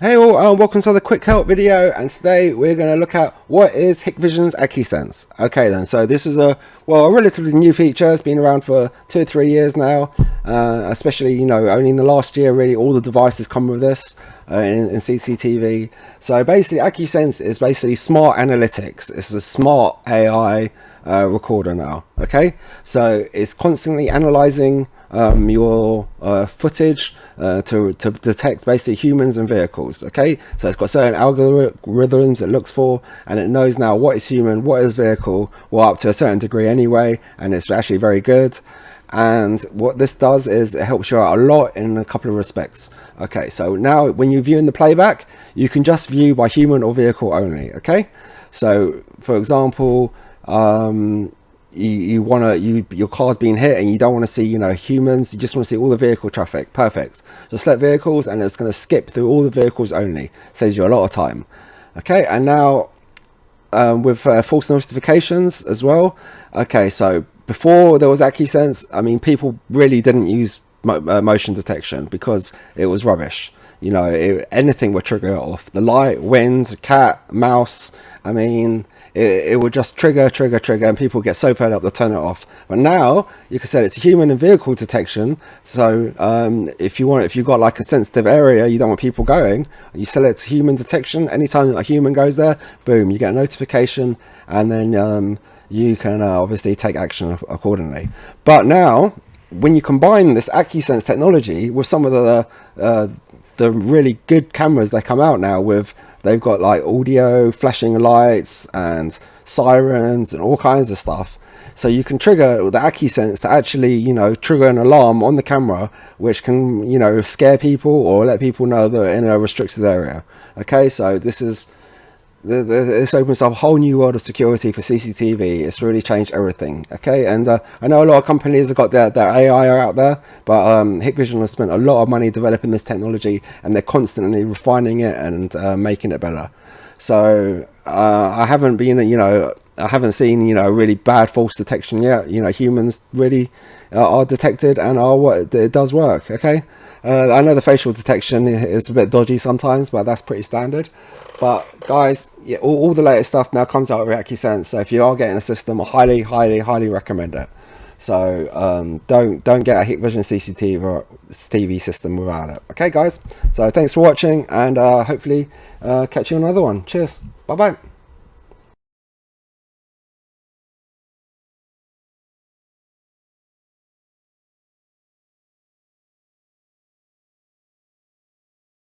Hey all, welcome to the quick help video, and today we're going to look at what is Hikvision's AcuSense. Okay then, so this is a relatively new feature. It's been around for 2 or 3 years now, especially only in the last year really all the devices come with this in CCTV. So basically AcuSense is basically smart analytics. It's a smart AI recorder now. Okay, so it's constantly analyzing your footage to detect basically humans and vehicles. Okay, so it's got certain algorithms it looks for, and it knows now what is human, what is vehicle, well, up to a certain degree anyway, and it's actually very good. And what this does is it helps you out a lot in a couple of respects. Okay, so now when you view in the playback, you can just view by human or vehicle only. Okay, so for example, your car's being hit and you don't want to see humans, you just want to see all the vehicle traffic. Perfect, just select vehicles and it's going to skip through all the vehicles only. Saves you a lot of time. Okay, and now with false notifications as well. Okay, so before there was AcuSense, I mean, people really didn't use motion detection because it was rubbish. Anything would trigger it off. The light, wind, cat, mouse, I mean, it would just trigger, and people get so fed up they'll turn it off. But now you can set it to human and vehicle detection. So if you've got like a sensitive area you don't want people going, you set it to human detection. Anytime a human goes there, boom, you get a notification, and then you can obviously take action accordingly. But now when you combine this AcuSense technology with some of the really good cameras they come out now with, they've got like audio, flashing lights and sirens and all kinds of stuff. So you can trigger the AcuSense to actually, trigger an alarm on the camera, which can, scare people or let people know they're in a restricted area. Okay, so this opens up a whole new world of security for CCTV. It's really changed everything. Okay, and I know a lot of companies have got their AI out there, but Hikvision has spent a lot of money developing this technology, and they're constantly refining it and making it better. So I haven't seen really bad false detection yet. Humans really are detected and it does work. Okay, I know the facial detection is a bit dodgy sometimes, but that's pretty standard. But guys, yeah, all the latest stuff now comes out of AcuSense. So if you are getting a system, I highly recommend it. So don't get a Hikvision CCTV or TV system without it. Okay, guys. So thanks for watching, and hopefully catch you on another one. Cheers. Bye bye.